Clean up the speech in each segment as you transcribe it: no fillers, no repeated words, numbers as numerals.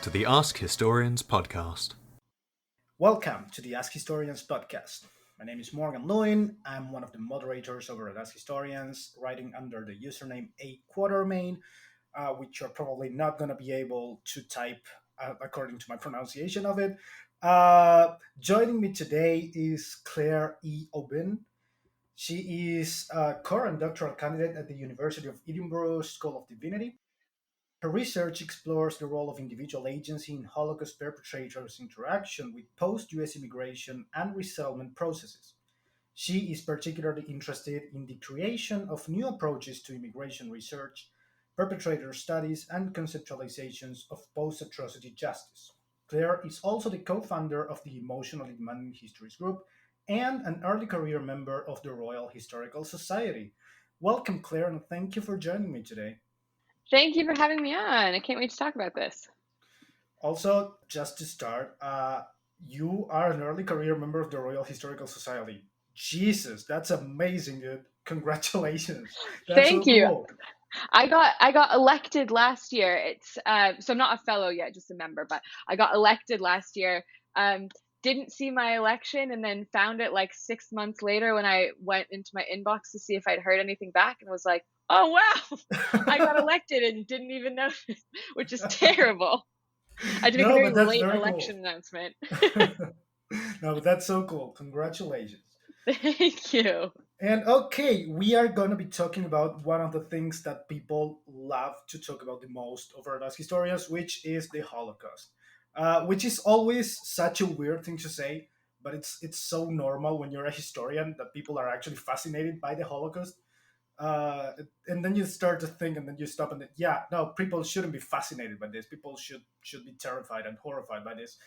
to the Ask Historians Podcast. Welcome to the Ask Historians Podcast. My name is Morgan Lewin. I'm one of the moderators over at Ask Historians, writing under the username Aquatermain, which you're probably not going to be able to type according to my pronunciation of it. Joining me today is Claire Aubin. She is a current doctoral candidate at the University of Edinburgh School of Divinity. Her research explores the role of individual agency in Holocaust perpetrators' interaction with post-US immigration and resettlement processes. She is particularly interested in the creation of new approaches to immigration research, perpetrator studies, and conceptualizations of post-atrocity justice. Claire is also the co-founder of the Emotionally Demanding Histories Group and an early career member of the Royal Historical Society. Welcome, Claire, and thank you for joining me today. Thank you for having me on. I can't wait to talk about this. Also, just to start, you are an early career member of the Royal Historical Society. Jesus, that's amazing, dude. Congratulations. That's Thank so you. cool. I got elected last year. It's so I'm not a fellow yet, just a member, but I got elected last year. Didn't see my election and then found it like 6 months later when I went into my inbox to see if I'd heard anything back and was like, oh wow, I got elected and didn't even notice, which is terrible. I had to make a very late election announcement. No, but that's so cool. Congratulations. Thank you. And okay, we are going to be talking about one of the things that people love to talk about the most over at Ask Historians, which is the Holocaust. Which is always such a weird thing to say, but it's so normal when you're a historian that people are actually fascinated by the Holocaust. And then you start to think, and then you stop, and people shouldn't be fascinated by this. People should be terrified and horrified by this.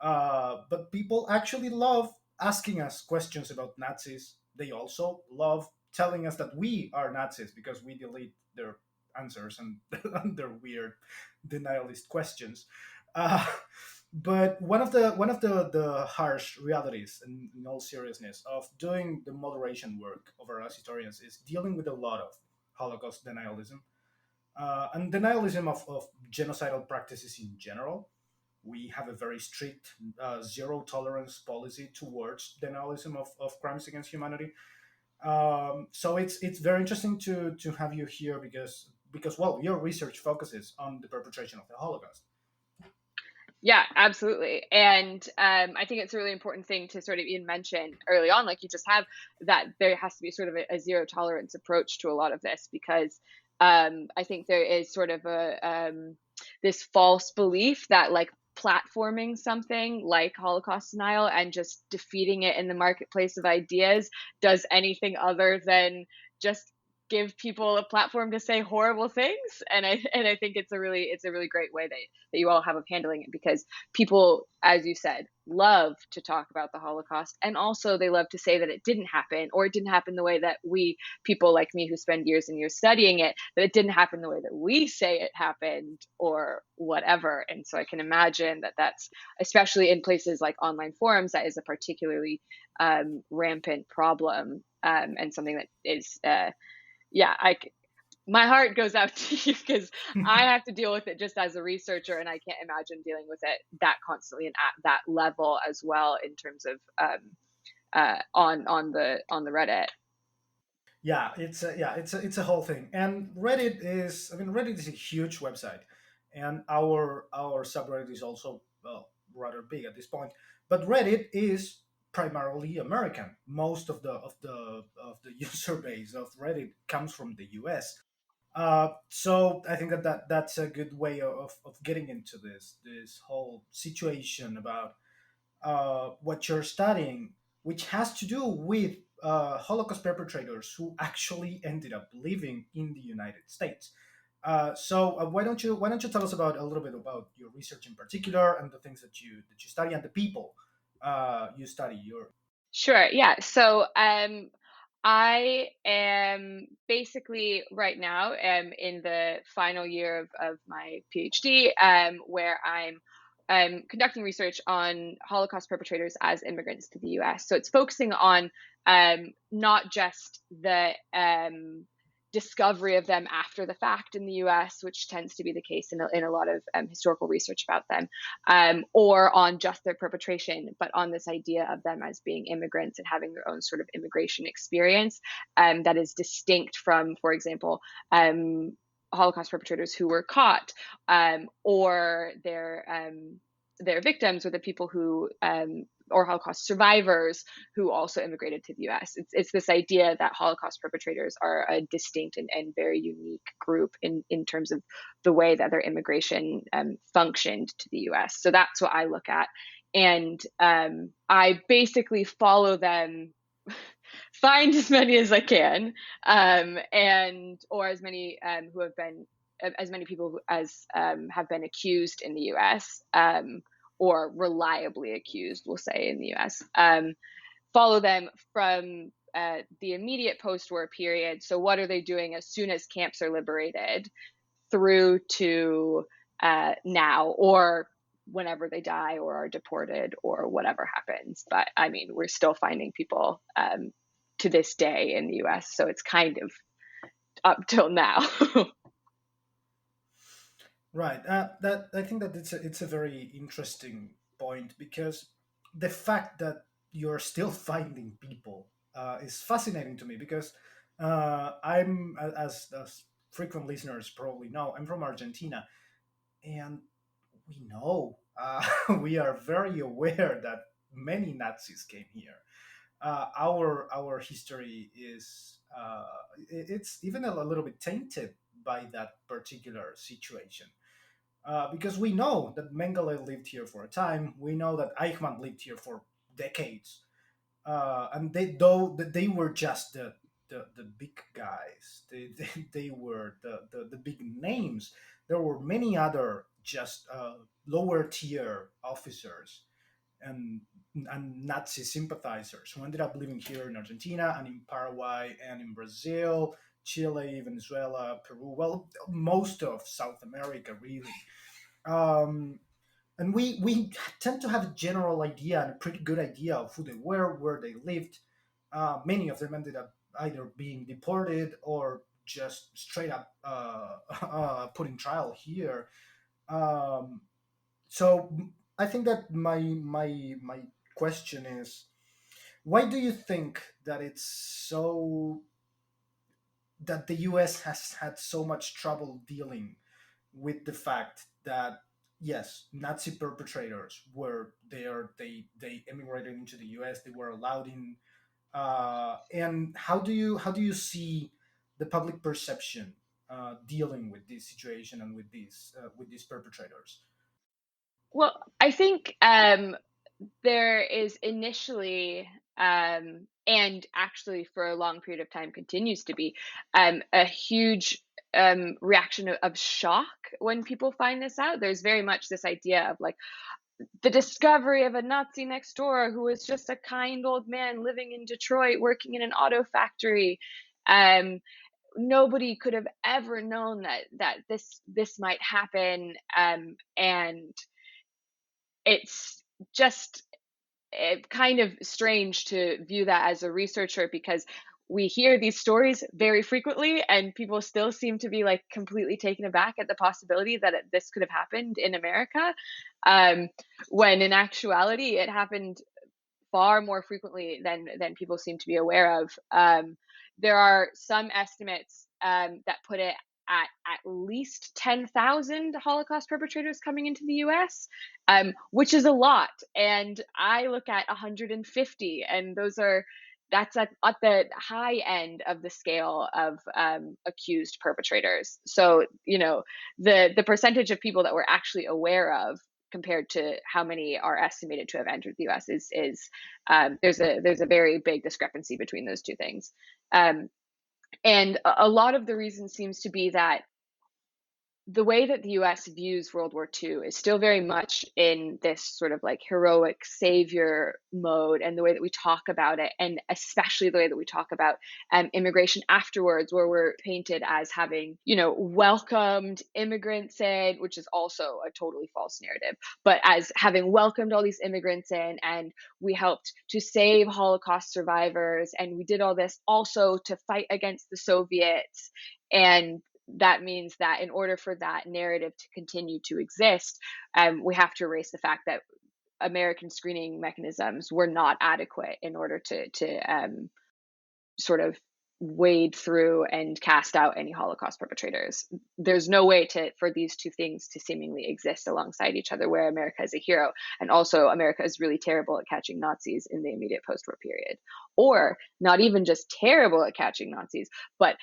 But people actually love asking us questions about Nazis. They also love telling us that we are Nazis because we delete their answers and their weird denialist questions. But one of the harsh realities, in all seriousness, of doing the moderation work over us historians is dealing with a lot of Holocaust denialism and denialism of genocidal practices in general. We have a very strict zero tolerance policy towards denialism of crimes against humanity. So it's very interesting to have you here because well, your research focuses on the perpetration of the Holocaust. Yeah, absolutely. And I think it's a really important thing to sort of even mention early on, like you just have, that there has to be sort of a zero tolerance approach to a lot of this, because I think there is sort of this false belief that like platforming something like Holocaust denial and just defeating it in the marketplace of ideas does anything other than just give people a platform to say horrible things. And I think it's a really great way that you all have of handling it, because people, as you said, love to talk about the Holocaust, and also they love to say that it didn't happen, or it didn't happen the way that we, people like me who spend years and years studying it, that it didn't happen the way that we say it happened, or whatever. And so I can imagine that that's, especially in places like online forums, that is a particularly rampant problem, and something that is my heart goes out to you, because I have to deal with it just as a researcher, and I can't imagine dealing with it that constantly and at that level as well, in terms of on the Reddit. Yeah, it's a whole thing. And Reddit is a huge website, and our subreddit is also, well, rather big at this point. But Reddit is primarily American. Most of the user base of Reddit comes from the US. So I think that's a good way of getting into this whole situation about what you're studying, which has to do with Holocaust perpetrators who actually ended up living in the United States. So why don't you tell us about a little bit about your research in particular, and the things that you study, and the people you study. Sure. Yeah. So I am basically right now in the final year of my PhD, where I'm conducting research on Holocaust perpetrators as immigrants to the US. So it's focusing on not just the discovery of them after the fact in the US, which tends to be the case in a lot of historical research about them, or on just their perpetration, but on this idea of them as being immigrants and having their own sort of immigration experience that is distinct from, for example, Holocaust perpetrators who were caught, or their victims, or the people who or Holocaust survivors who also immigrated to the US. It's this idea that Holocaust perpetrators are a distinct and very unique group in terms of the way that their immigration functioned to the US. So that's what I look at. And I basically follow them, find as many as I can, or as many who have been, as many people as have been accused in the US, or reliably accused, we'll say, in the US. Follow them from the immediate post-war period. So what are they doing as soon as camps are liberated, through to now, or whenever they die or are deported or whatever happens. But I mean, we're still finding people to this day in the US. So it's kind of up till now. Right. That I think that it's a very interesting point, because the fact that you're still finding people is fascinating to me, because I'm, as frequent listeners probably know, I'm from Argentina, and we know, we are very aware that many Nazis came here. Our history is, it's even a little bit tainted by that particular situation, because we know that Mengele lived here for a time. We know that Eichmann lived here for decades, and they were just the big guys. They were the big names. There were many other just lower tier officers and Nazi sympathizers who ended up living here in Argentina and in Paraguay and in Brazil, Chile, Venezuela, Peru. Well, most of South America, really. Um, and we tend to have a general idea and a pretty good idea of who they were, where they lived. Many of them ended up either being deported or just straight up put in trial here. Um, so I think that my question is, why do you think that it's so that the US has had so much trouble dealing with the fact that, yes, Nazi perpetrators were there, they immigrated into the US, they were allowed in, and how do you see the public perception dealing with this situation and with these perpetrators? Well, I think there is initially, and actually for a long period of time continues to be, a huge reaction of shock when people find this out. There's very much this idea of like the discovery of a Nazi next door who was just a kind old man living in Detroit working in an auto factory. Um, Nobody could have ever known that this might happen, and it's just kind of strange to view that as a researcher, because we hear these stories very frequently and people still seem to be like completely taken aback at the possibility that this could have happened in America, um, when in actuality it happened far more frequently than people seem to be aware of. There are some estimates that put it at least 10,000 Holocaust perpetrators coming into the US, which is a lot. And I look at 150, and that's at the high end of the scale of accused perpetrators. So, the percentage of people that we're actually aware of compared to how many are estimated to have entered the US is there's a very big discrepancy between those two things. And a lot of the reason seems to be that the way that the US views World War II is still very much in this sort of like heroic savior mode, and the way that we talk about it, and especially the way that we talk about immigration afterwards, where we're painted as having, welcomed immigrants in, which is also a totally false narrative, but as having welcomed all these immigrants in, and we helped to save Holocaust survivors, and we did all this also to fight against the Soviets. And that means that in order for that narrative to continue to exist, we have to erase the fact that American screening mechanisms were not adequate in order to sort of wade through and cast out any Holocaust perpetrators. There's no way for these two things to seemingly exist alongside each other, where America is a hero and also America is really terrible at catching Nazis in the immediate post-war period, or not even just terrible at catching Nazis, but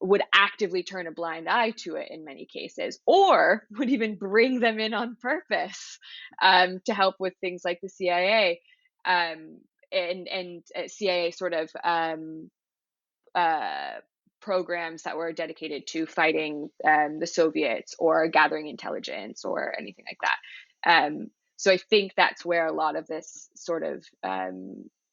would actively turn a blind eye to it in many cases, or would even bring them in on purpose to help with things like the CIA and CIA sort of programs that were dedicated to fighting the Soviets or gathering intelligence or anything like that. So I think that's where a lot of this sort of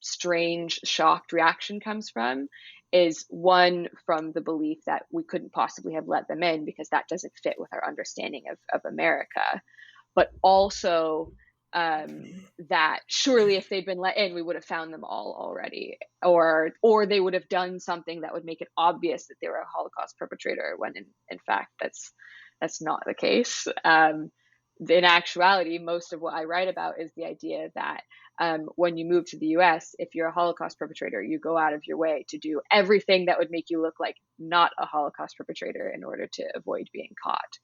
strange, shocked reaction comes from, is one, from the belief that we couldn't possibly have let them in because that doesn't fit with our understanding of America, but also that surely if they'd been let in, we would have found them all already, or they would have done something that would make it obvious that they were a Holocaust perpetrator, when in fact that's not the case. In actuality, most of what I write about is the idea that when you move to the US, if you're a Holocaust perpetrator, you go out of your way to do everything that would make you look like not a Holocaust perpetrator in order to avoid being caught,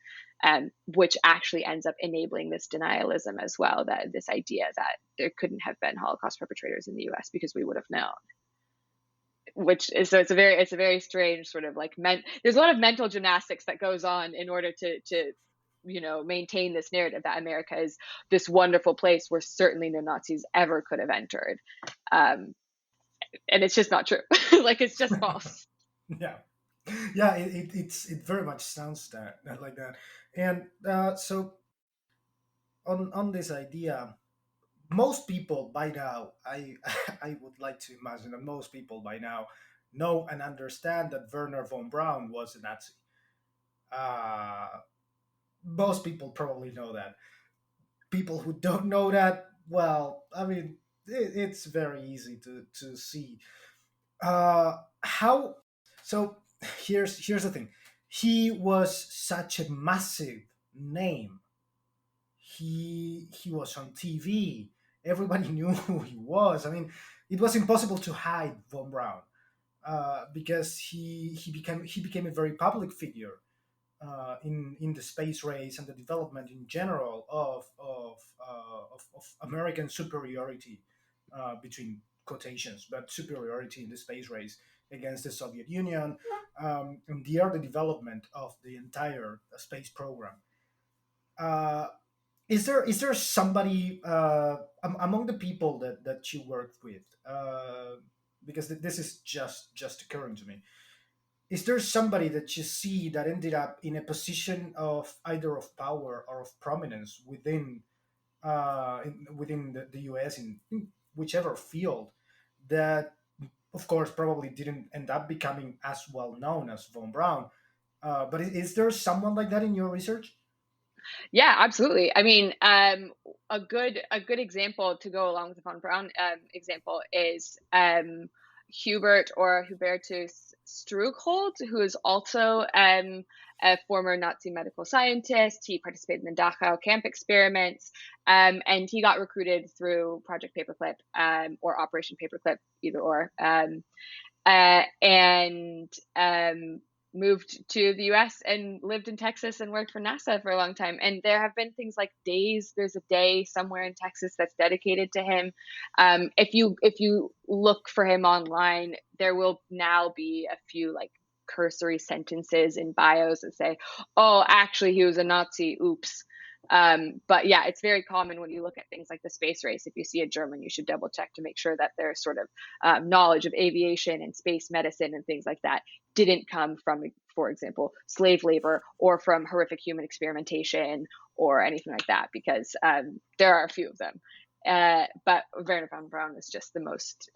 which actually ends up enabling this denialism as well, that this idea that there couldn't have been Holocaust perpetrators in the US because we would have known. Which is, so it's a very strange sort of like there's a lot of mental gymnastics that goes on in order to maintain this narrative that America is this wonderful place where certainly no Nazis ever could have entered. And it's just not true. Like, it's just false. Yeah, it very much sounds like that. And so on this idea, most people by now, I I would like to imagine that most people by now know and understand that Werner von Braun was a Nazi. Uh, Most people probably know that. People who don't know that, well, I mean, it's very easy to see. How? So here's the thing. He was such a massive name. He was on TV. Everybody knew who he was. I mean, it was impossible to hide von Braun because he became a very public figure in the space race and the development in general of American superiority, between quotations, but superiority in the space race against the Soviet Union, and the early development of the entire space program. Uh, is there somebody among the people that you worked with? Because this is just occurring to me. Is there somebody that you see that ended up in a position of either of power or of prominence within the U.S. in whichever field, that of course probably didn't end up becoming as well known as von Braun? But is there someone like that in your research? Yeah, absolutely. I mean, a good example to go along with the von Braun example is Hubert or Hubertus Struckhold, who is also a former Nazi medical scientist. He participated in the Dachau camp experiments, and he got recruited through Project Paperclip or Operation Paperclip, either or, and moved to the US and lived in Texas and worked for NASA for a long time. And there have been things like there's a day somewhere in Texas that's dedicated to him. If you look for him online, there will now be a few like cursory sentences in bios that say, oh, actually he was a Nazi, oops. But yeah, it's very common when you look at things like the space race. If you see a German, you should double check to make sure that their sort of knowledge of aviation and space medicine and things like that didn't come from, for example, slave labor or from horrific human experimentation or anything like that, because there are a few of them. But Werner von Braun is just the most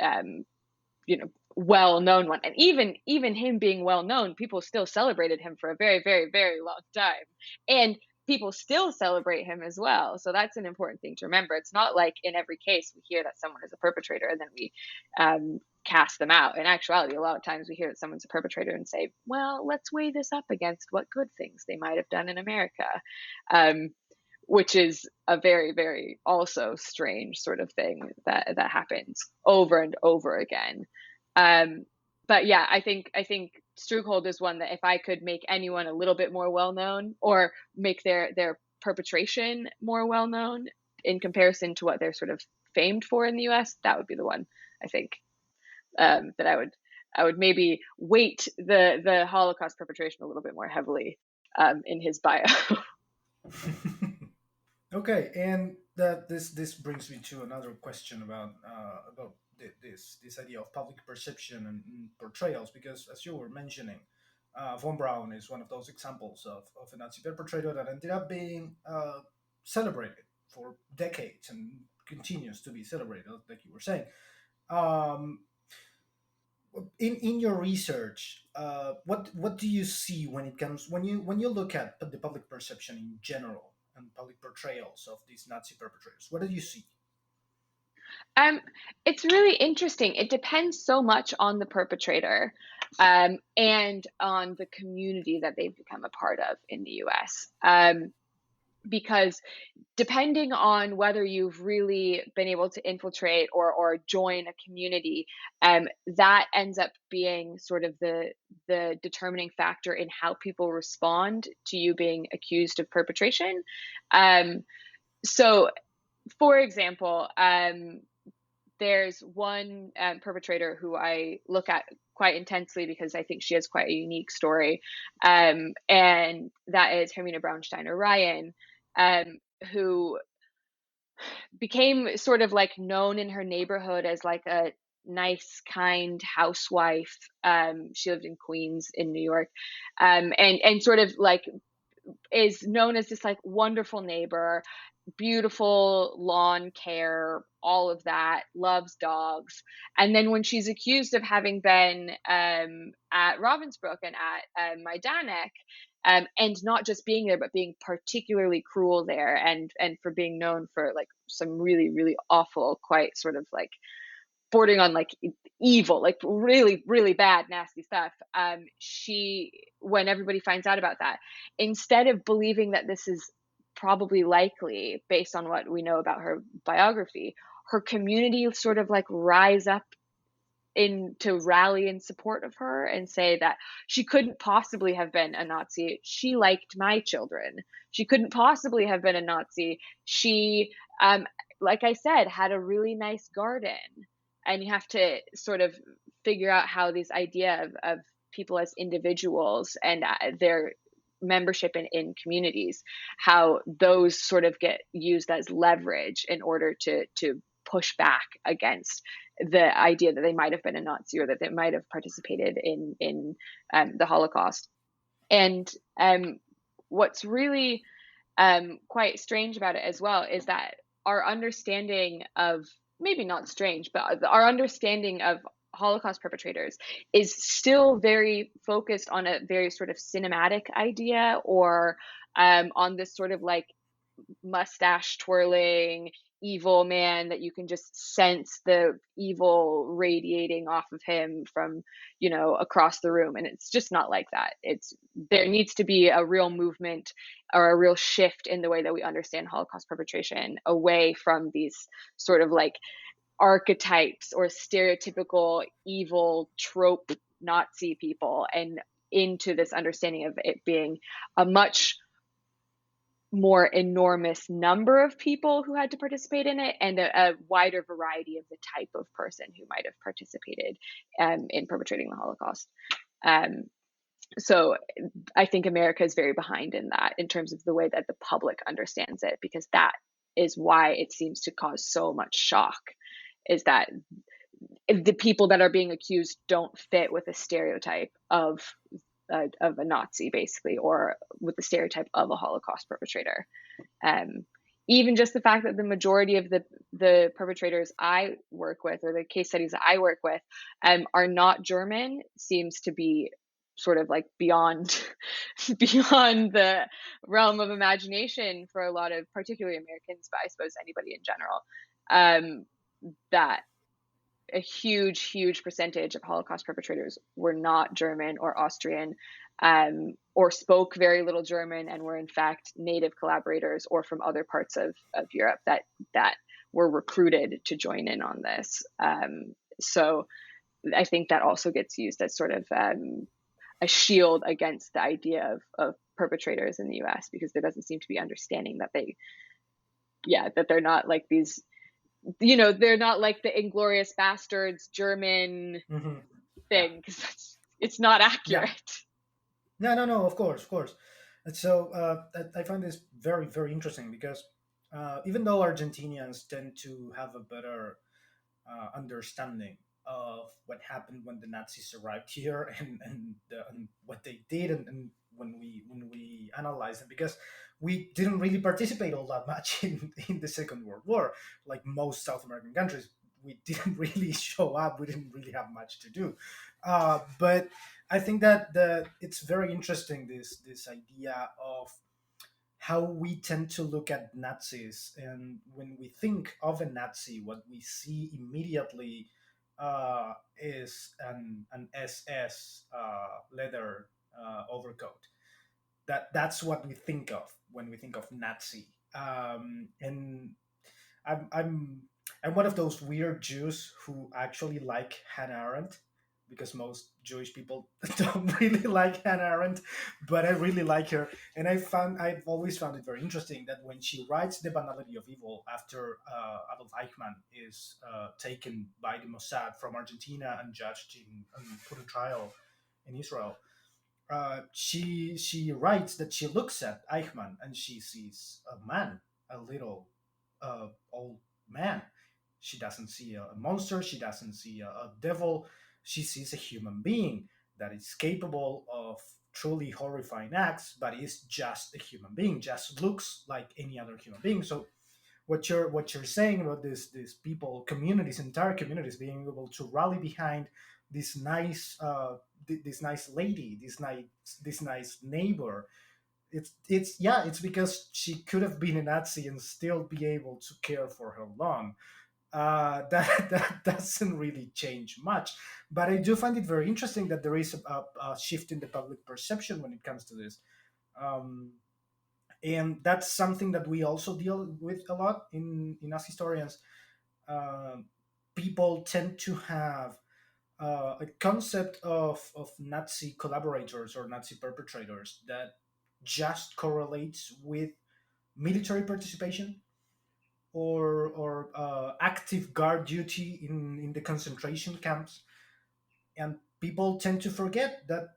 well-known one, and even him being well-known, people still celebrated him for a very, very, very long time, and people still celebrate him as well. So that's an important thing to remember. It's not like in every case we hear that someone is a perpetrator and then we cast them out. In actuality, a lot of times we hear that someone's a perpetrator and say, well, let's weigh this up against what good things they might have done in America, which is a very, very also strange sort of thing that happens over and over again. But yeah, I think Strughold is one that if I could make anyone a little bit more well-known or make their perpetration more well-known in comparison to what they're sort of famed for in the US, that would be the one, I think, that I would maybe weight the Holocaust perpetration a little bit more heavily in his bio. Okay, and this brings me to another question about this idea of public perception and portrayals, because as you were mentioning, von Braun is one of those examples of a Nazi perpetrator that ended up being celebrated for decades and continues to be celebrated, like you were saying. In your research, what do you see when you look at the public perception in general and public portrayals of these Nazi perpetrators? What do you see? It's really interesting. It depends so much on the perpetrator and on the community that they've become a part of in the US. Because depending on whether you've really been able to infiltrate or join a community, that ends up being sort of the determining factor in how people respond to you being accused of perpetration. So, for example, there's one perpetrator who I look at quite intensely because I think she has quite a unique story, and that is Hermina Braunstein-Orion, who became sort of like known in her neighborhood as like a nice, kind housewife. She lived in Queens in New York, and sort of like is known as this like wonderful neighbor, beautiful lawn care, all of that, loves dogs. And then when she's accused of having been at Ravensbrück and at Majdanek, and not just being there, but being particularly cruel there, and for being known for like some really, really awful, quite sort of like bordering on like evil, like really, really bad, nasty stuff. She, when everybody finds out about that, instead of believing that this is probably likely based on what we know about her biography, her community sort of like rise up to rally in support of her and say that she couldn't possibly have been a Nazi. She liked my children. She couldn't possibly have been a Nazi. She, like I said, had a really nice garden. And you have to sort of figure out how this idea of people as individuals and their membership in communities, how those sort of get used as leverage in order to push back against the idea that they might have been a Nazi or that they might have participated in the Holocaust. And what's really quite strange about it as well is that our understanding of, maybe not strange, but our understanding of Holocaust perpetrators is still very focused on a very sort of cinematic idea, or on this sort of like mustache twirling evil man that you can just sense the evil radiating off of him from, across the room. And it's just not like that. There needs to be a real movement or a real shift in the way that we understand Holocaust perpetration, away from these sort of like archetypes or stereotypical evil trope Nazi people, and into this understanding of it being a much more enormous number of people who had to participate in it, and a wider variety of the type of person who might have participated in perpetrating the Holocaust. So I think America is very behind in that, in terms of the way that the public understands it, because that is why it seems to cause so much shock, is that the people that are being accused don't fit with a stereotype of a Nazi, basically, or with the stereotype of a Holocaust perpetrator. Even just the fact that the majority of the perpetrators I work with, or the case studies that I work with, are not German, seems to be sort of like beyond beyond the realm of imagination for a lot of, particularly Americans, but I suppose anybody in general. That a huge percentage of Holocaust perpetrators were not German or Austrian, or spoke very little German, and were in fact native collaborators or from other parts of Europe that were recruited to join in on this. So I think that also gets used as sort of a shield against the idea of perpetrators in the US, because there doesn't seem to be understanding that that they're not like these, they're not like the Inglorious Bastards German thing, because it's not accurate. No, of course. And so I find this very, very interesting, because even though Argentinians tend to have a better understanding of what happened when the Nazis arrived here, and what they did, and when we analyze it, because we didn't really participate all that much in the Second World War, like most South American countries. We didn't really show up. We didn't really have much to do. But I think that it's very interesting, this idea of how we tend to look at Nazis, and when we think of a Nazi, what we see immediately is an SS leather overcoat. That's what we think of when we think of Nazi. And I'm I'm one of those weird Jews who actually like Hannah Arendt, because most Jewish people don't really like Hannah Arendt, but I really like her, and I've always found it very interesting that when she writes The Banality of Evil, after Adolf Eichmann is taken by the Mossad from Argentina and judged and put on trial in Israel, she writes that she looks at Eichmann and she sees a man, a little old man. She doesn't see a monster. She doesn't see a devil. She sees a human being that is capable of truly horrifying acts, but is just a human being, just looks like any other human being. So what you're saying about these people, communities, entire communities being able to rally behind this nice this nice lady, this nice neighbor, it's because she could have been a Nazi and still be able to care for her lawn. That doesn't really change much, but I do find it very interesting that there is a shift in the public perception when it comes to this. Um, and that's something that we also deal with a lot in us historians. Um People tend to have a concept of Nazi collaborators or Nazi perpetrators that just correlates with military participation, or active guard duty in the concentration camps. And people tend to forget that,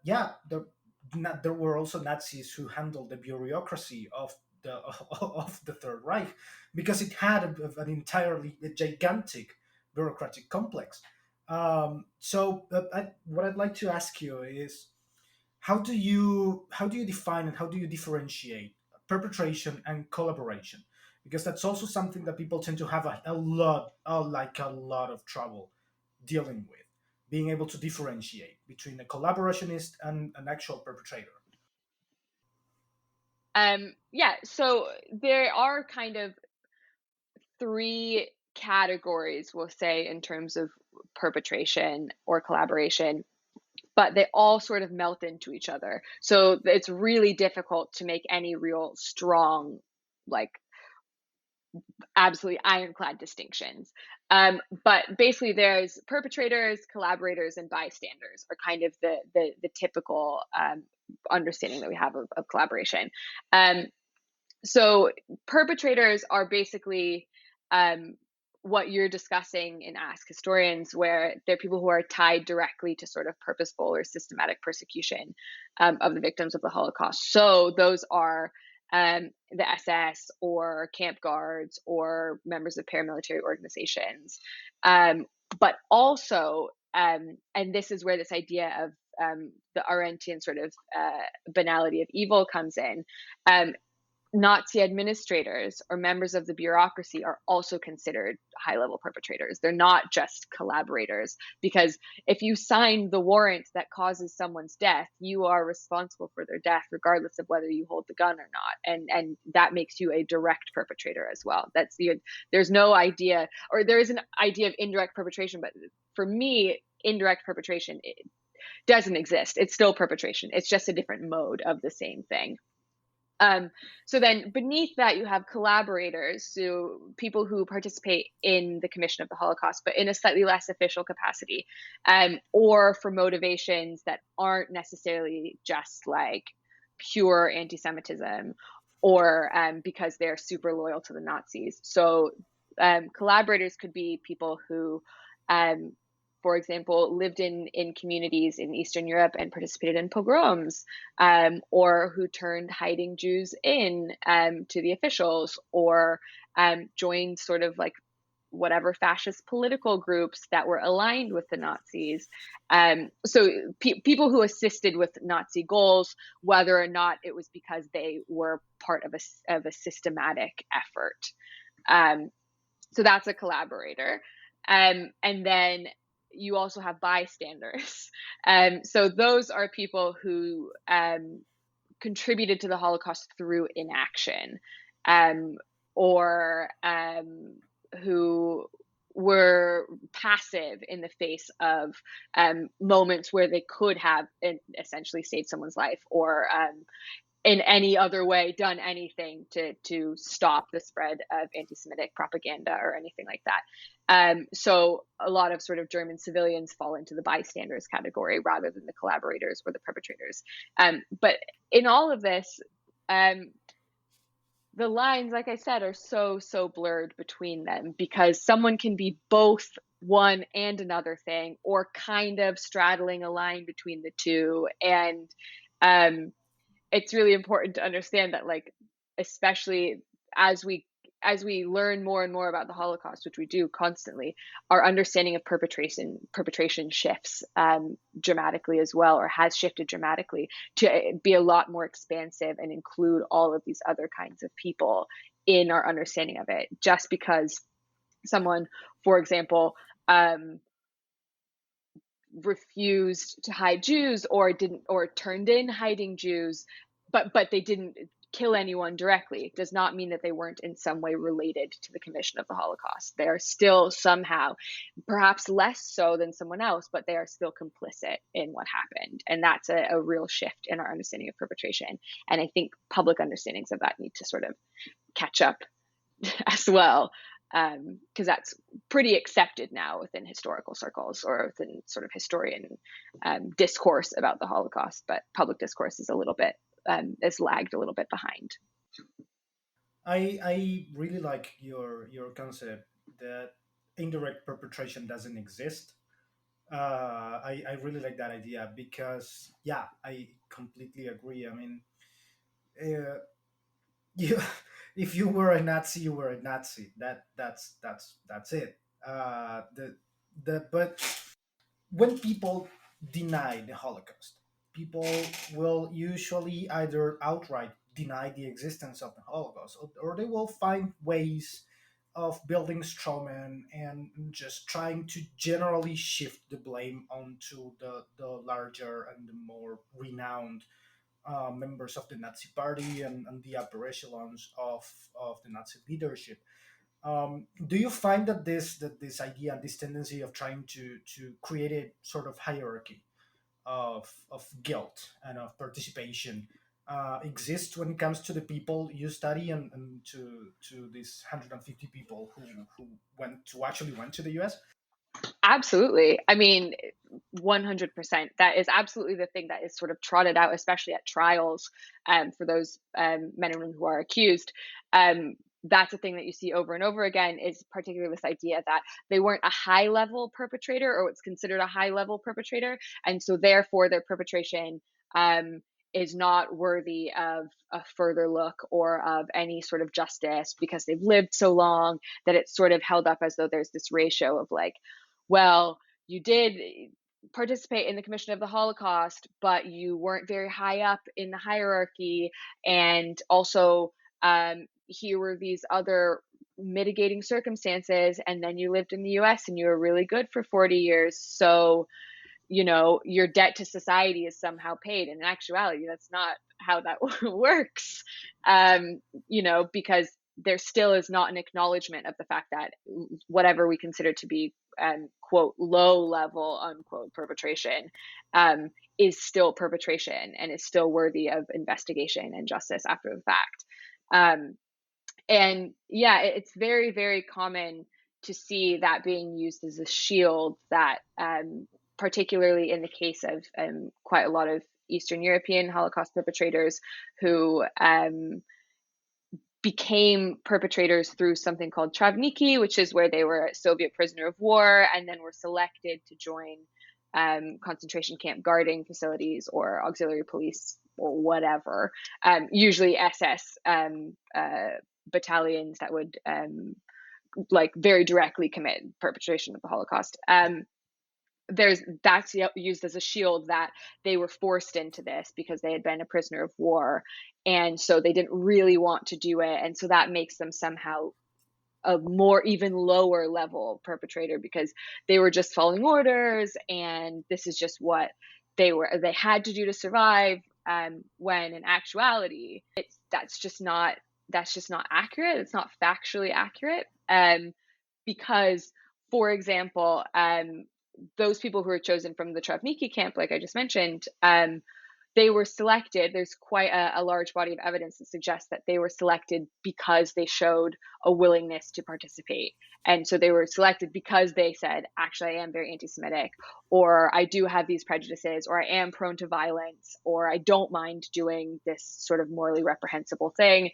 there were also Nazis who handled the bureaucracy of the of the Third Reich, because it had an entirely gigantic bureaucratic complex. What I'd like to ask you is, how do you define and how do you differentiate perpetration and collaboration? Because that's also something that people tend to have a lot of trouble dealing with, being able to differentiate between a collaborationist and an actual perpetrator. So there are kind of three categories, we'll say, in terms of perpetration or collaboration, but they all sort of melt into each other. So it's really difficult to make any real strong, like, absolutely ironclad distinctions. But basically, there's perpetrators, collaborators, and bystanders are kind of the typical understanding that we have of collaboration. So perpetrators are basically what you're discussing in Ask Historians, where there are people who are tied directly to sort of purposeful or systematic persecution of the victims of the Holocaust. So those are the SS or camp guards or members of paramilitary organizations. But also, and this is where this idea of the Arendtian sort of banality of evil comes in. Nazi administrators or members of the bureaucracy are also considered high-level perpetrators. They're not just collaborators, because if you sign the warrant that causes someone's death, you are responsible for their death, regardless of whether you hold the gun or not. And that makes you a direct perpetrator as well. There's no idea, or there is an idea of indirect perpetration, but for me, indirect perpetration doesn't exist. It's still perpetration. It's just a different mode of the same thing. So then beneath that, you have collaborators, so people who participate in the commission of the Holocaust, but in a slightly less official capacity, or for motivations that aren't necessarily just like pure anti-Semitism, or because they're super loyal to the Nazis. So collaborators could be people who, for example, lived in communities in Eastern Europe and participated in pogroms, or who turned hiding Jews in to the officials, or joined sort of like whatever fascist political groups that were aligned with the Nazis. So people who assisted with Nazi goals, whether or not it was because they were part of a systematic effort. So that's a collaborator. And then you also have bystanders. So those are people who contributed to the Holocaust through inaction, or who were passive in the face of moments where they could have essentially saved someone's life, or in any other way done anything to stop the spread of anti-Semitic propaganda or anything like that. So a lot of sort of German civilians fall into the bystanders category rather than the collaborators or the perpetrators. But in all of this, the lines, like I said, are so blurred between them, because someone can be both one and another thing, or kind of straddling a line between the two. And it's really important to understand that, like, especially as we learn more and more about the Holocaust, which we do constantly, our understanding of perpetration shifts dramatically as well, or has shifted dramatically to be a lot more expansive and include all of these other kinds of people in our understanding of it. Just because someone, for example, refused to hide Jews, or turned in hiding Jews, but they didn't kill anyone directly, does not mean that they weren't in some way related to the commission of the Holocaust. They are still somehow, perhaps less so than someone else, but they are still complicit in what happened. And that's a real shift in our understanding of perpetration. And I think public understandings of that need to sort of catch up as well, because that's pretty accepted now within historical circles, or within sort of historian discourse about the Holocaust. But public discourse is a little bit is lagged a little bit behind. I really like your concept that indirect perpetration doesn't exist. I really like that idea, because yeah, I completely agree. I mean, you if you were a Nazi, you were a Nazi. That's it. But when people deny the Holocaust, people will usually either outright deny the existence of the Holocaust, or they will find ways of building strawman and just trying to generally shift the blame onto the larger and the more renowned members of the Nazi Party, and the upper echelons of the Nazi leadership. Do you find that this idea and this tendency of trying to create a sort of hierarchy of guilt and of participation exists when it comes to the people you study, and to these 150 people who actually went to the US? Absolutely. I mean, 100%. That is absolutely the thing that is sort of trotted out, especially at trials, for those men and women who are accused. that's a thing that you see over and over again, is particularly this idea that they weren't a high level perpetrator or what's considered a high level perpetrator. And so therefore their perpetration is not worthy of a further look or of any sort of justice because they've lived so long, that it's sort of held up as though there's this ratio of like, well, you did participate in the commission of the Holocaust, but you weren't very high up in the hierarchy. And also, here were these other mitigating circumstances. And then you lived in the US and you were really good for 40 years. So, your debt to society is somehow paid. And in actuality, that's not how that works, because there still is not an acknowledgement of the fact that whatever we consider to be, quote, low level, unquote, perpetration is still perpetration and is still worthy of investigation and justice after the fact. And yeah, it's very, very common to see that being used as a shield that, particularly in the case of quite a lot of Eastern European Holocaust perpetrators who became perpetrators through something called travniki, which is where they were a Soviet prisoner of war and then were selected to join concentration camp guarding facilities or auxiliary police or whatever, usually SS battalions that would like very directly commit perpetration of the Holocaust. That's used as a shield that they were forced into this because they had been a prisoner of war, and so they didn't really want to do it, and so that makes them somehow a more even lower level perpetrator because they were just following orders and this is just what they had to do to survive, when in actuality that's just not accurate. It's not factually accurate, because, for example, those people who were chosen from the Travniki camp, like I just mentioned, they were selected. There's quite a large body of evidence that suggests that they were selected because they showed a willingness to participate. And so they were selected because they said, actually, I am very anti-Semitic, or I do have these prejudices, or I am prone to violence, or I don't mind doing this sort of morally reprehensible thing.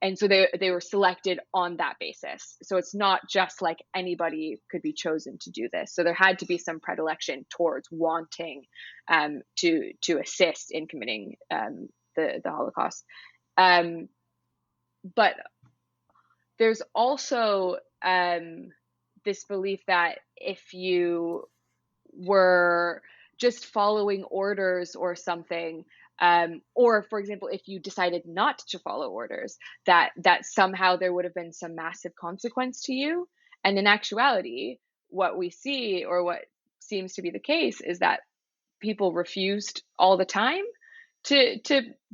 And so they were selected on that basis. So it's not just like anybody could be chosen to do this. So there had to be some predilection towards wanting to assist in committing the Holocaust. But there's also this belief that if you were just following orders or something, or for example, if you decided not to follow orders, that somehow there would have been some massive consequence to you. And in actuality, what we see, or what seems to be the case, is that people refused all the time to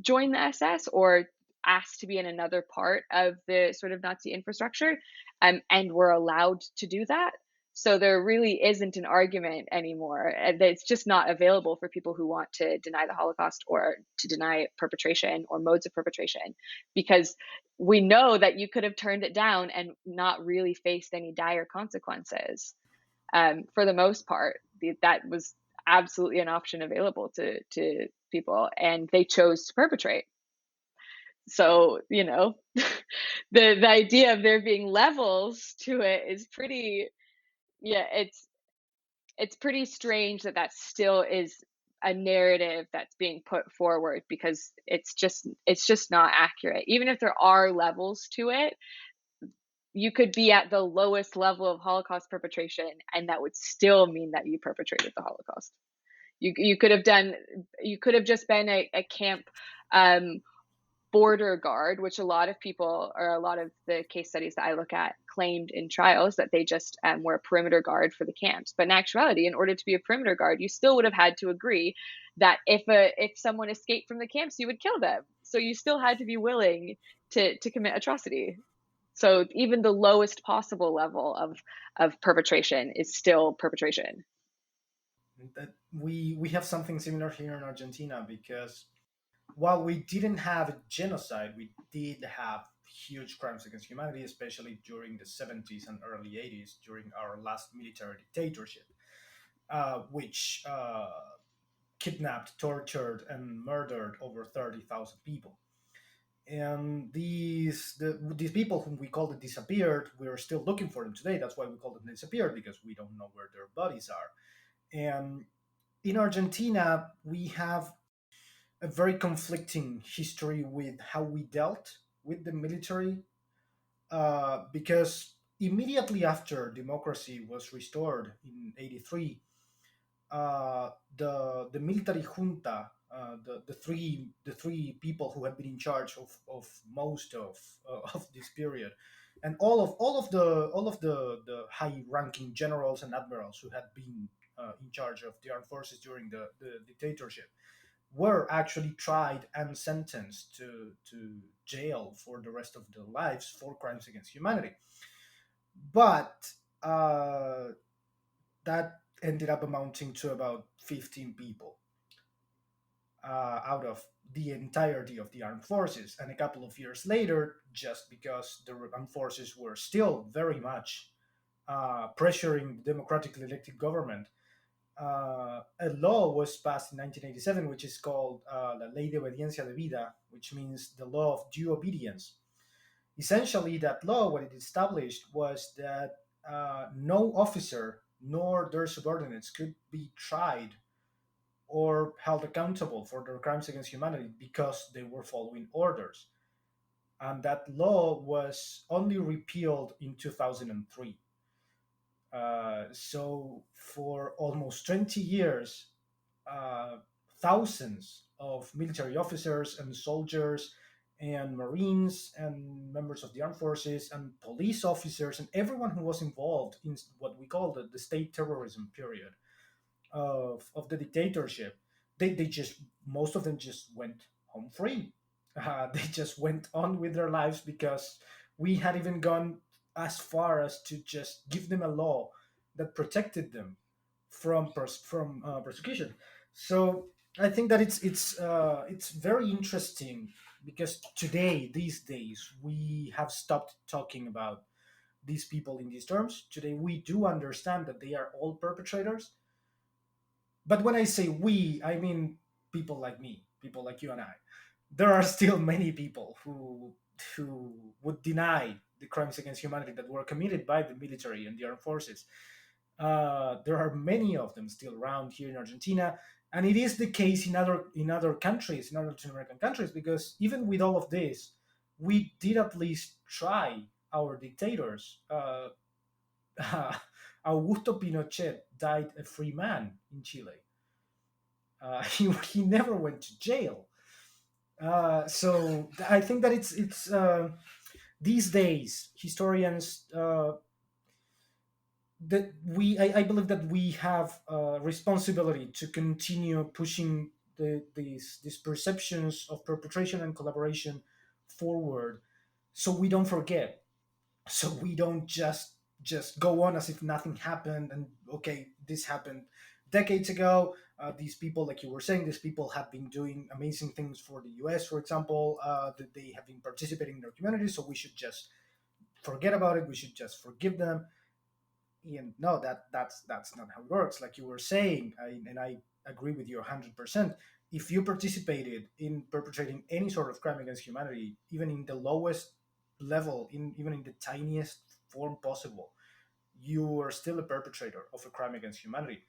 join the SS or asked to be in another part of the sort of Nazi infrastructure, and were allowed to do that. So there really isn't an argument anymore. It's just not available for people who want to deny the Holocaust or to deny perpetration or modes of perpetration, because we know that you could have turned it down and not really faced any dire consequences. For the most part, that was absolutely an option available to people, and they chose to perpetrate. So, the idea of there being levels to it is pretty, it's pretty strange that still is a narrative that's being put forward, because it's just not accurate. Even if there are levels to it, you could be at the lowest level of Holocaust perpetration and that would still mean that you perpetrated the Holocaust. You could have just been a camp border guard, which a lot of people, or a lot of the case studies that I look at, claimed in trials that they just were a perimeter guard for the camps. But in actuality, in order to be a perimeter guard, you still would have had to agree that if someone escaped from the camps, you would kill them. So you still had to be willing to commit atrocity. So even the lowest possible level of perpetration is still perpetration. That we have something similar here in Argentina, because while we didn't have a genocide, we did have huge crimes against humanity, especially during the 70s and early 80s, during our last military dictatorship, which kidnapped, tortured, and murdered over 30,000 people. And these people whom we call the disappeared, we're still looking for them today. That's why we call them disappeared, because we don't know where their bodies are. And in Argentina, we have a very conflicting history with how we dealt with the military, because immediately after democracy was restored in '83, the military junta, the three people who had been in charge of most of this period, and all of the high ranking generals and admirals who had been in charge of the armed forces during the dictatorship, were actually tried and sentenced to jail for the rest of their lives for crimes against humanity. But that ended up amounting to about 15 people out of the entirety of the armed forces. And a couple of years later, just because the armed forces were still very much pressuring the democratically elected government, a law was passed in 1987, which is called La Ley de Obediencia Debida, which means the law of due obedience. Essentially, that law, what it established was that no officer nor their subordinates could be tried or held accountable for their crimes against humanity because they were following orders. And that law was only repealed in 2003. So for almost 20 years, uh, thousands of military officers and soldiers and Marines and members of the armed forces and police officers and everyone who was involved in what we call the state terrorism period of the dictatorship, they just, most of them just went home free. They just went on with their lives because we had even gone as far as to just give them a law that protected them from persecution. So I think that it's very interesting because today, these days, we have stopped talking about these people in these terms. Today, we do understand that they are all perpetrators, but when I say we, I mean people like me, people like you and I. There are still many people who would deny the crimes against humanity that were committed by the military and the armed forces. There are many of them still around here in Argentina, and it is the case in other countries, in other Latin American countries, because even with all of this, we did at least try our dictators. Augusto Pinochet died a free man in Chile. He never went to jail. So I think that it's these days historians, that I believe that we have a responsibility to continue pushing these perceptions of perpetration and collaboration forward, so we don't forget, so we don't just go on as if nothing happened, and okay, this happened decades ago. These people, like you were saying, these people have been doing amazing things for the US, for example, that they have been participating in their communities, so we should just forget about it, we should just forgive them. And no, that's not how it works. Like you were saying, and I agree with you 100%. If you participated in perpetrating any sort of crime against humanity, even in the lowest level, even in the tiniest form possible, you are still a perpetrator of a crime against humanity.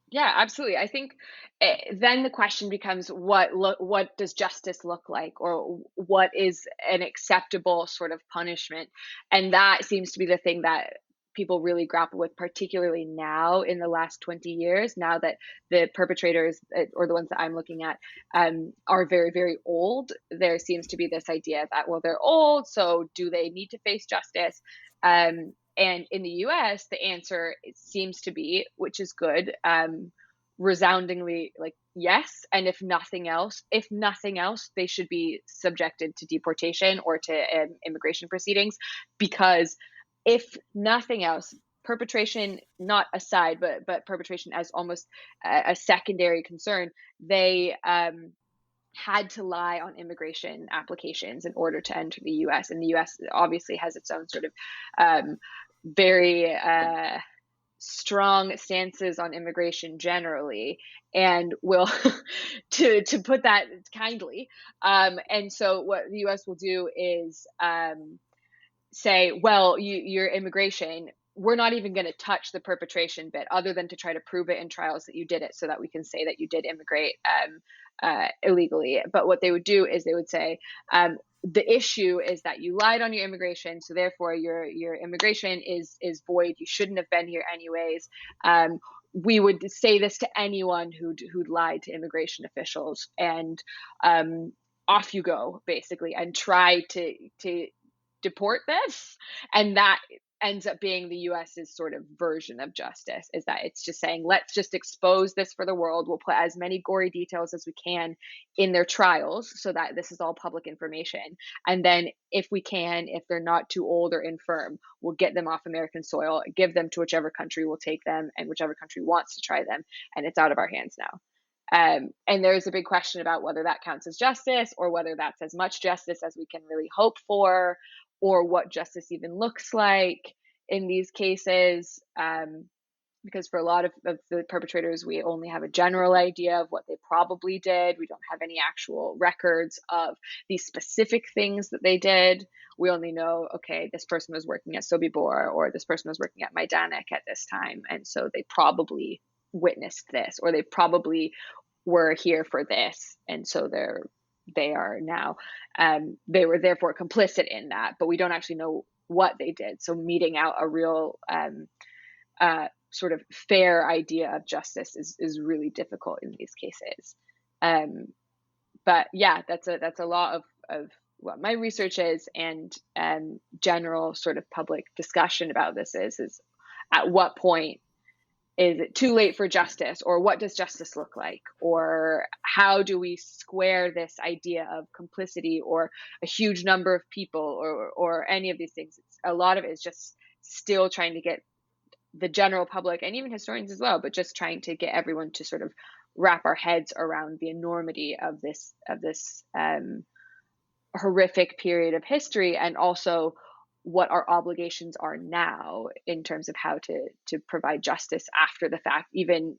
Yeah, absolutely. I think then the question becomes what does justice look like, or what is an acceptable sort of punishment? And that seems to be the thing that people really grapple with, particularly now in the last 20 years, now that the perpetrators, or the ones that I'm looking at, are very, very old. There seems to be this idea that, well, they're old, so do they need to face justice? And in the US, the answer, it seems to be, which is good, resoundingly like yes. And if nothing else, they should be subjected to deportation or to immigration proceedings, because if nothing else, perpetration not aside, but perpetration as almost a secondary concern, they had to lie on immigration applications in order to enter the US. And the US obviously has its own sort of very strong stances on immigration generally, and will to put that kindly. And so what the US will do is say, well, your immigration, we're not even going to touch the perpetration bit, other than to try to prove it in trials that you did it, so that we can say that you did immigrate illegally. But what they would do is they would say, the issue is that you lied on your immigration, so therefore your immigration is void. You shouldn't have been here anyways. We would say this to anyone who'd lied to immigration officials, and off you go, basically, and try to deport this. And that ends up being the US's sort of version of justice, is that it's just saying, let's just expose this for the world. We'll put as many gory details as we can in their trials, so that this is all public information. And then if we can, if they're not too old or infirm, we'll get them off American soil, give them to whichever country will take them, and whichever country wants to try them. And it's out of our hands now. And there's a big question about whether that counts as justice, or whether that's as much justice as we can really hope for, or what justice even looks like in these cases. Because for a lot of the perpetrators, we only have a general idea of what they probably did. We don't have any actual records of these specific things that they did. We only know, okay, this person was working at Sobibor, or this person was working at Majdanek at this time, and so they probably witnessed this, or they probably were here for this, and so they are now they were therefore complicit in that, but we don't actually know what they did. So meting out a real sort of fair idea of justice is really difficult in these cases. But yeah, that's a lot of what my research is, and general sort of public discussion about this is at what point is it too late for justice, or what does justice look like, or how do we square this idea of complicity, or a huge number of people, or any of these things. A lot of it is just still trying to get the general public, and even historians as well, but just trying to get everyone to sort of wrap our heads around the enormity of this horrific period of history, and also what our obligations are now in terms of how to provide justice after the fact, even,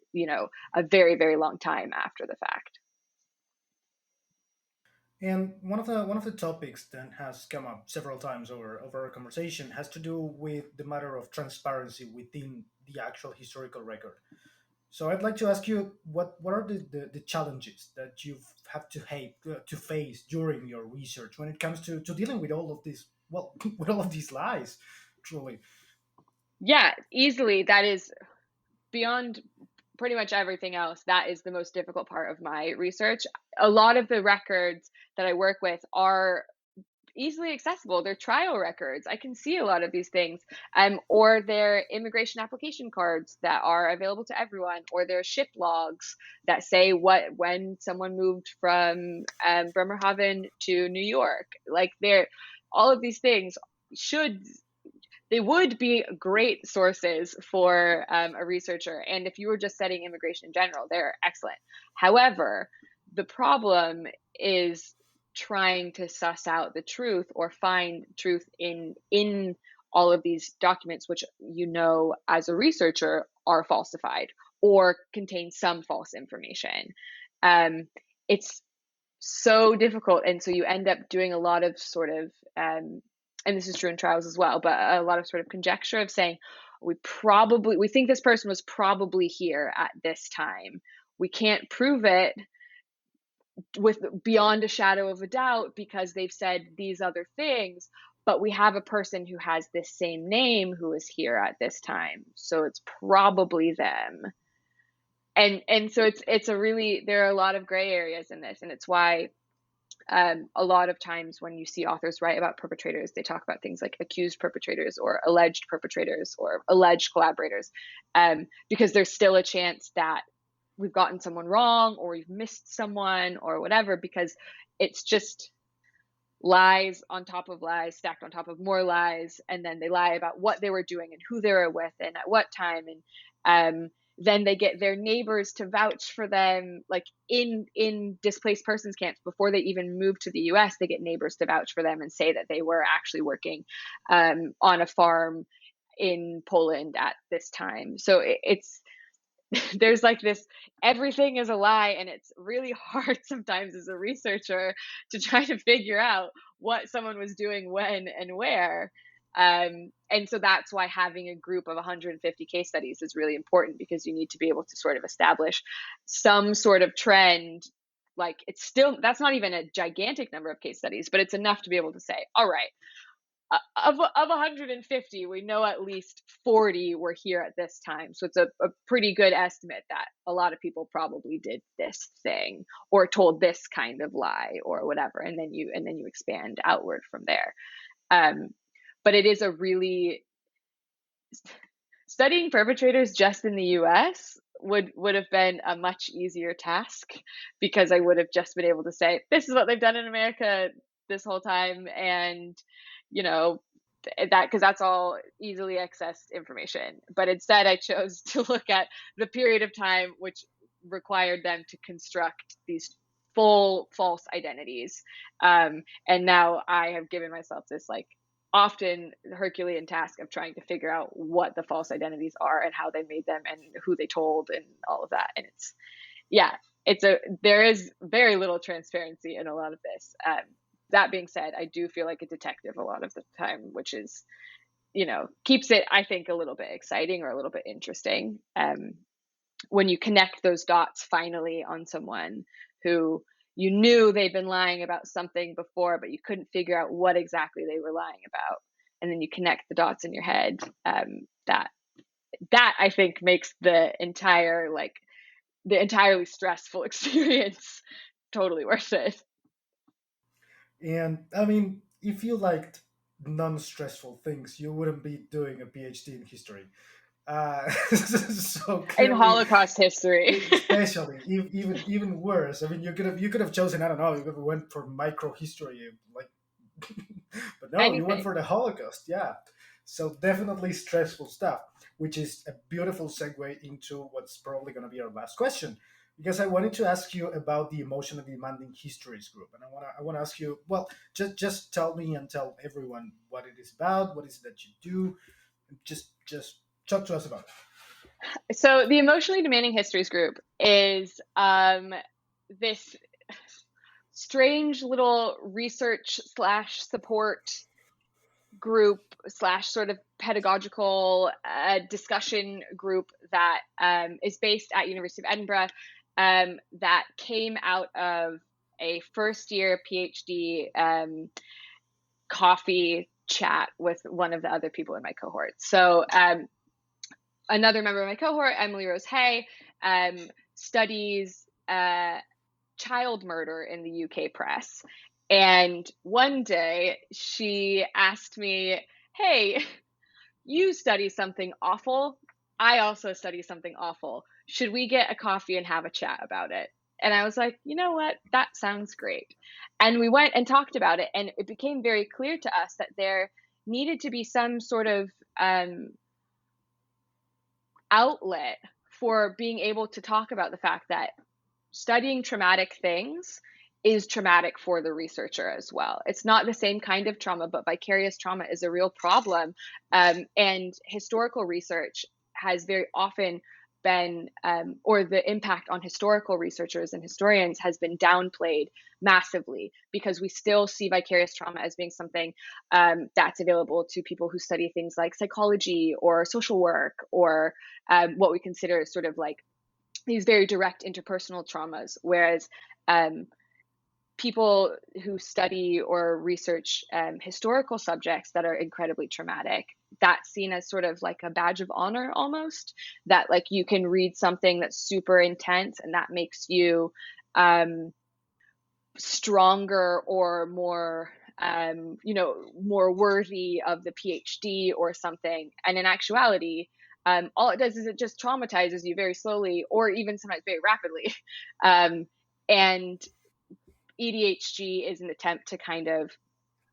a very, very long time after the fact. And one of the topics that has come up several times over our conversation has to do with the matter of transparency within the actual historical record. So I'd like to ask you, what are the challenges that you've had to face during your research when it comes to dealing with all of these, well, with all of these lies, truly? Yeah, easily. That is beyond pretty much everything else. That is the most difficult part of my research. A lot of the records that I work with are easily accessible. They're trial records. I can see a lot of these things, or they're immigration application cards that are available to everyone, or they're ship logs that say when someone moved from Bremerhaven to New York. Like, all of these things they would be great sources for a researcher. And if you were just studying immigration in general, they're excellent. However, the problem is trying to suss out the truth, or find truth in all of these documents, which, as a researcher, are falsified or contain some false information. It's so difficult. And so you end up doing a lot of sort of, and this is true in trials as well, but a lot of sort of conjecture of saying, we think this person was probably here at this time. We can't prove it with beyond a shadow of a doubt because they've said these other things, but we have a person who has this same name who is here at this time, so it's probably them. And so there are a lot of gray areas in this, and it's why a lot of times when you see authors write about perpetrators, they talk about things like accused perpetrators, or alleged perpetrators, or alleged collaborators, because there's still a chance that we've gotten someone wrong, or we've missed someone, or whatever, because it's just lies on top of lies stacked on top of more lies, and then they lie about what they were doing and who they were with and at what time, and then they get their neighbors to vouch for them, like in displaced persons camps. Before they even move to the US, they get neighbors to vouch for them and say that they were actually working on a farm in Poland at this time. So it's there's like this, everything is a lie, and it's really hard sometimes as a researcher to try to figure out what someone was doing when and where. And so that's why having a group of 150 case studies is really important, because you need to be able to sort of establish some sort of trend. Like, it's still, that's not even a gigantic number of case studies, but it's enough to be able to say, all right, of 150, we know at least 40 were here at this time. So it's a pretty good estimate that a lot of people probably did this thing or told this kind of lie or whatever. And then you expand outward from there. But it is a really, studying perpetrators just in the US would have been a much easier task, because I would have just been able to say, this is what they've done in America this whole time. And, that, because that's all easily accessed information. But instead, I chose to look at the period of time which required them to construct these full false identities. And now I have given myself this often Herculean task of trying to figure out what the false identities are and how they made them and who they told and all of that. And there is very little transparency in a lot of this. That being said, I do feel like a detective a lot of the time, which is, keeps it, I think, a little bit exciting or a little bit interesting. When you connect those dots finally on someone who you knew they'd been lying about something before, but you couldn't figure out what exactly they were lying about. And then you connect the dots in your head. That I think makes the entirely stressful experience totally worth it. And I mean, if you liked non-stressful things, you wouldn't be doing a PhD in history. So in Holocaust history, especially even worse. I mean, you could have chosen, I don't know, you could have went for microhistory, but no, you went for the Holocaust. Yeah, so definitely stressful stuff, which is a beautiful segue into what's probably going to be our last question, because I wanted to ask you about the Emotionally Demanding Histories Group, and I want to ask you, well, just tell me and tell everyone what it is about, what is it that you do, just talk to us about it. So the Emotionally Demanding Histories Group is this strange little research / support group / sort of pedagogical discussion group that is based at University of Edinburgh, that came out of a first year PhD coffee chat with one of the other people in my cohort. So another member of my cohort, Emily Rose Hay, studies child murder in the UK press. And one day she asked me, hey, you study something awful. I also study something awful. Should we get a coffee and have a chat about it? And I was like, you know what? That sounds great. And we went and talked about it. And it became very clear to us that there needed to be some sort of outlet for being able to talk about the fact that studying traumatic things is traumatic for the researcher as well. It's not the same kind of trauma, but vicarious trauma is a real problem. And historical research has very often been, or the impact on historical researchers and historians has been downplayed massively, because we still see vicarious trauma as being something that's available to people who study things like psychology or social work, or what we consider sort of like these very direct interpersonal traumas, whereas people who study or research historical subjects that are incredibly traumatic, that's seen as sort of like a badge of honor almost, that like you can read something that's super intense and that makes you stronger or more more worthy of the PhD or something. And in actuality, all it does is it just traumatizes you very slowly, or even sometimes very rapidly. And EDHG is an attempt to kind of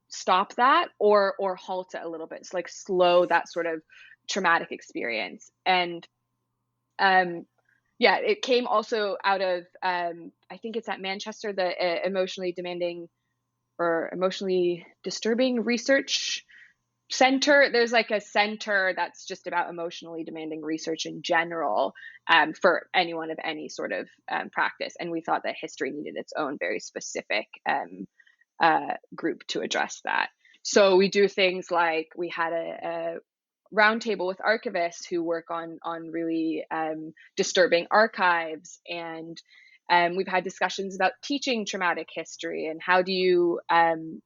stop that or halt it a little bit. It's like slow that sort of traumatic experience. And it came also out of I think it's at Manchester, the emotionally demanding or emotionally disturbing research center. There's like a center that's just about emotionally demanding research in general, for anyone of any sort of practice. And we thought that history needed its own very specific group to address that. So we do things like we had a roundtable with archivists who work on really disturbing archives, and we've had discussions about teaching traumatic history and how do you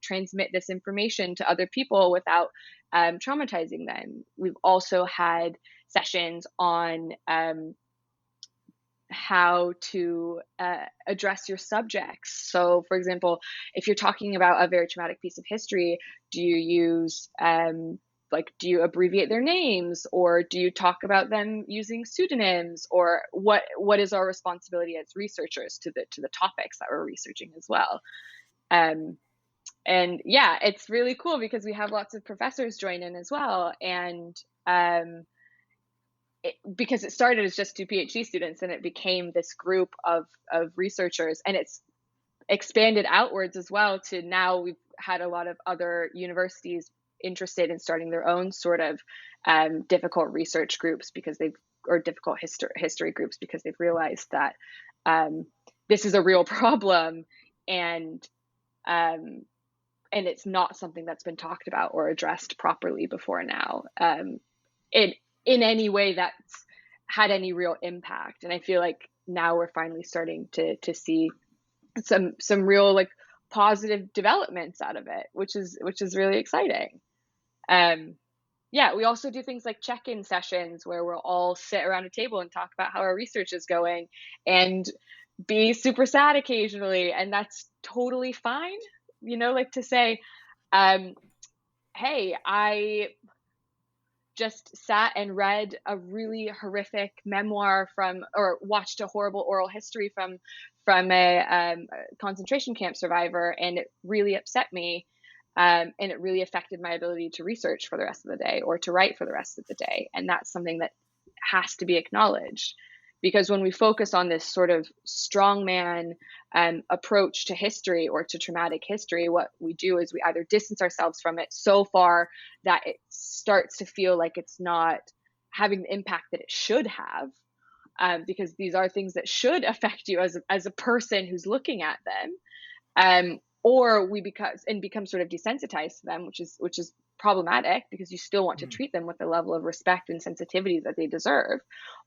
transmit this information to other people without traumatizing them. We've also had sessions on how to address your subjects. So, for example, if you're talking about a very traumatic piece of history, do you use do you abbreviate their names, or do you talk about them using pseudonyms, or what is our responsibility as researchers to the topics that we're researching as well? And yeah, it's really cool because we have lots of professors join in as well, and because it started as just 2 PhD students and it became this group of researchers, and it's expanded outwards as well to now we've had a lot of other universities interested in starting their own sort of difficult research groups or difficult history groups because they've realized that this is a real problem, and it's not something that's been talked about or addressed properly before now. In any way that's had any real impact. And I feel like now we're finally starting to see some real like positive developments out of it, which is really exciting. Yeah, we also do things like check-in sessions where we'll all sit around a table and talk about how our research is going and be super sad occasionally. And that's totally fine, like to say, hey, I just sat and read a really horrific memoir or watched a horrible oral history from a concentration camp survivor, and it really upset me, and it really affected my ability to research for the rest of the day or to write for the rest of the day. And that's something that has to be acknowledged, because when we focus on this sort of strongman approach to history or to traumatic history, what we do is we either distance ourselves from it so far that it starts to feel like it's not having the impact that it should have, because these are things that should affect you as a person who's looking at them, or we become sort of desensitized to them, which is problematic because you still want to treat them with the level of respect and sensitivity that they deserve,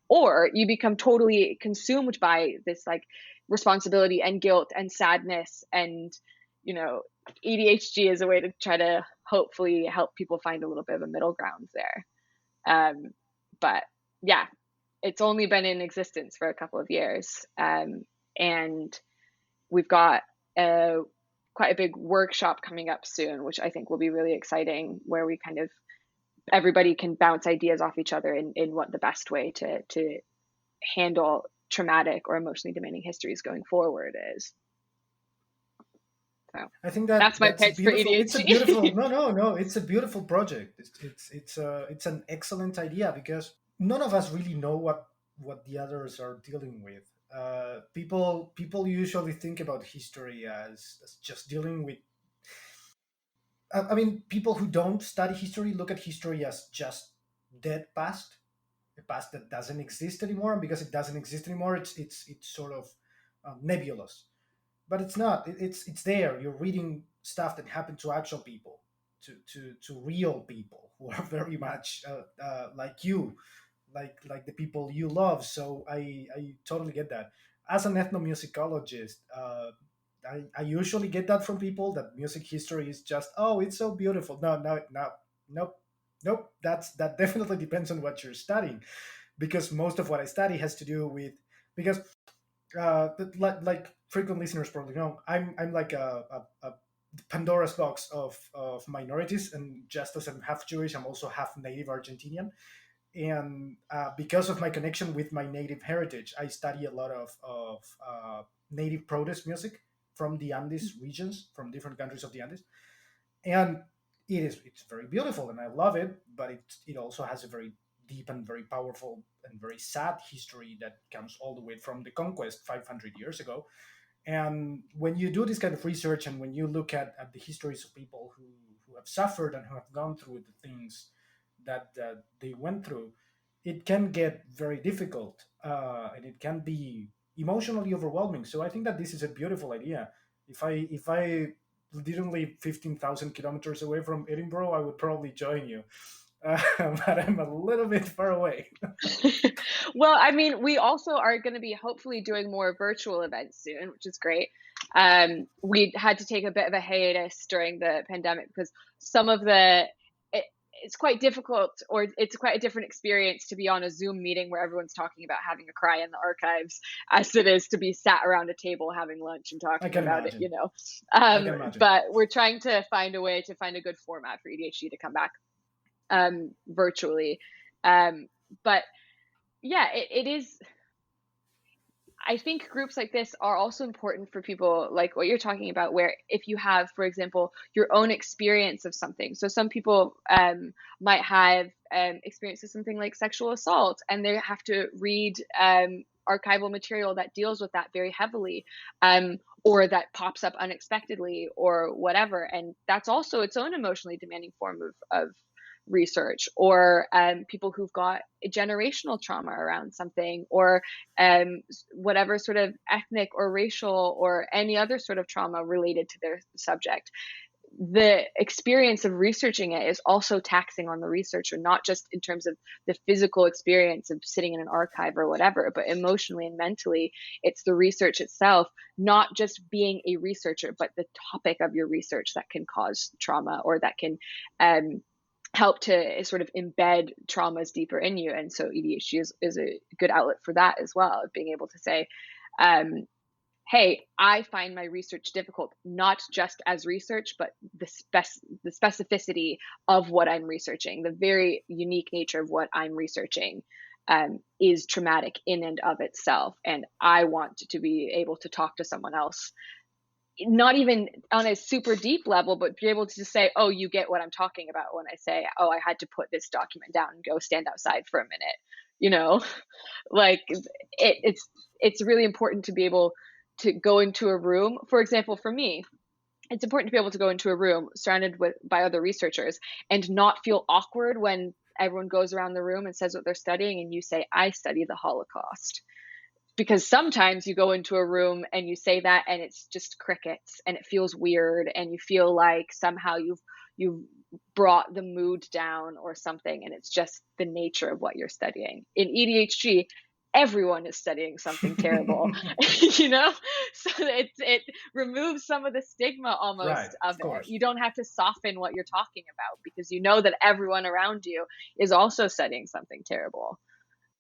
or you become totally consumed by this like responsibility and guilt and sadness, and ADHD is a way to try to hopefully help people find a little bit of a middle ground there. But yeah, it's only been in existence for a couple of years, and we've got quite a big workshop coming up soon, which I think will be really exciting, where we kind of everybody can bounce ideas off each other in what the best way to handle traumatic or emotionally demanding histories going forward is. So I think that's my pitch for ADHD. It's a beautiful no. It's a beautiful project. It's an excellent idea, because none of us really know what the others are dealing with. People usually think about history as just dealing with. I mean, people who don't study history look at history as just dead past, a past that doesn't exist anymore. And because it doesn't exist anymore, it's sort of nebulous. But it's not. It's there. You're reading stuff that happened to actual people, to real people who are very much like you, like the people you love. So I totally get that. As an ethnomusicologist, I usually get that from people, that music history is just, oh, it's so beautiful. Nope. That definitely depends on what you're studying, because most of what I study has to do with, because like frequent listeners probably know, I'm like a Pandora's box of minorities, and just as I'm half Jewish, I'm also half native Argentinian. And because of my connection with my native heritage, I study a lot of native protest music from the Andes regions, from different countries of the Andes, and it's very beautiful and I love it. But it also has a very deep and very powerful and very sad history that comes all the way from the conquest 500 years ago. And when you do this kind of research, and when you look at the histories of people who have suffered and who have gone through the things that they went through, it can get very difficult, and it can be emotionally overwhelming. So I think that this is a beautiful idea. If I didn't live 15,000 kilometers away from Edinburgh, I would probably join you. But I'm a little bit far away. Well, I mean, we also are going to be hopefully doing more virtual events soon, which is great. We had to take a bit of a hiatus during the pandemic because some of it's quite difficult, or it's quite a different experience to be on a Zoom meeting where everyone's talking about having a cry in the archives as it is to be sat around a table having lunch and talking about imagine. it, you know. I can imagine. But we're trying to find a way to find a good format for EDHD to come back virtually. But yeah, it is. I think groups like this are also important for people like what you're talking about, where if you have, for example, your own experience of something. So some people might have experience of something like sexual assault, and they have to read archival material that deals with that very heavily, or that pops up unexpectedly or whatever. And that's also its own emotionally demanding form of research, or people who've got generational trauma around something, or whatever sort of ethnic or racial or any other sort of trauma related to their subject. The experience of researching it is also taxing on the researcher, not just in terms of the physical experience of sitting in an archive or whatever, but emotionally and mentally. It's the research itself, not just being a researcher, but the topic of your research that can cause trauma, or that can help to sort of embed traumas deeper in you. And so EDHD is a good outlet for that as well, of being able to say, hey, I find my research difficult, not just as research, but the specificity of what I'm researching, the very unique nature of what I'm researching is traumatic in and of itself. And I want to be able to talk to someone else, not even on a super deep level, but be able to just say, oh, you get what I'm talking about when I say, oh, I had to put this document down and go stand outside for a minute, you know. Like it's really important to be able to go into a room. For example, for me, it's important to be able to go into a room surrounded by other researchers and not feel awkward when everyone goes around the room and says what they're studying and you say, I study the Holocaust. Because sometimes you go into a room and you say that and it's just crickets and it feels weird and you feel like somehow you've brought the mood down or something, and it's just the nature of what you're studying. In EDHD, everyone is studying something terrible, you know? So it removes some of the stigma almost of it. You don't have to soften what you're talking about because you know that everyone around you is also studying something terrible.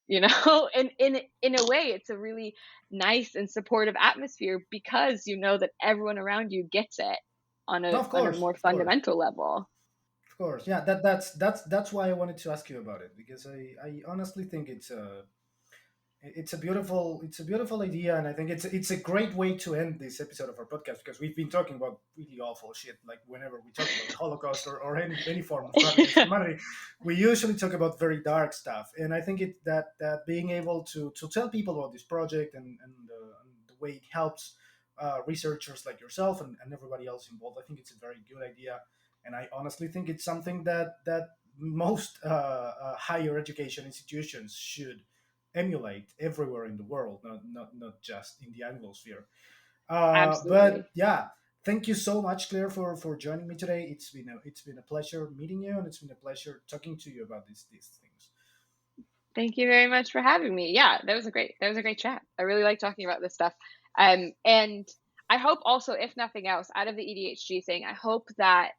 You know, and in a way, it's a really nice and supportive atmosphere because you know that everyone around you gets it on a more fundamental level. Of course, yeah. That's why I wanted to ask you about it, because I honestly think it's a beautiful idea, and I think it's a great way to end this episode of our podcast, because we've been talking about really awful shit. Like whenever we talk about the Holocaust or any form of crime against humanity, we usually talk about very dark stuff. And I think that being able to tell people about this project and the way it helps researchers like yourself and everybody else involved, I think it's a very good idea. And I honestly think it's something that most higher education institutions should emulate everywhere in the world, not just in the Anglosphere. But yeah, thank you so much, Claire, for joining me today. It's been a pleasure meeting you, and it's been a pleasure talking to you about these things. Thank you very much for having me. Yeah, that was a great chat. I really like talking about this stuff. And I hope also, if nothing else, out of the EDHD thing, I hope that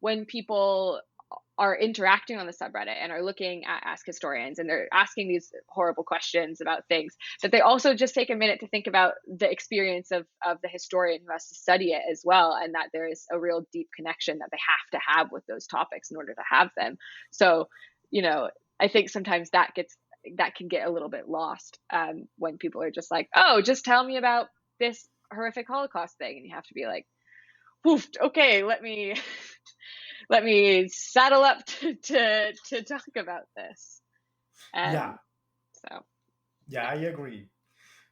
when people are interacting on the subreddit and are looking at Ask Historians and they're asking these horrible questions about things, that they also just take a minute to think about the experience of the historian who has to study it as well, and that there is a real deep connection that they have to have with those topics in order to have them. So, you know, I think sometimes that can get a little bit lost when people are just like, oh, just tell me about this horrific Holocaust thing. And you have to be like, woof, okay, let me saddle up to talk about this. Yeah. So. Yeah, I agree.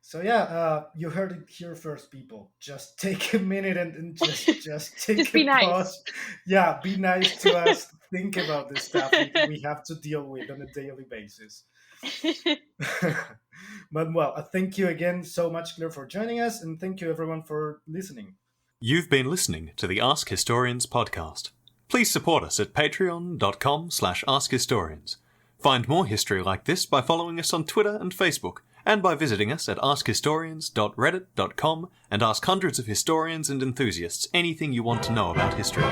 So yeah, you heard it here first, people. Just take a minute and just Just take be a nice. pause. Yeah, be nice to us. Think about the stuff we have to deal with on a daily basis. But well, thank you again so much, Claire, for joining us, and thank you everyone for listening. You've been listening to the Ask Historians podcast. Please support us at patreon.com/askhistorians. Find more history like this by following us on Twitter and Facebook, and by visiting us at askhistorians.reddit.com and ask hundreds of historians and enthusiasts anything you want to know about history.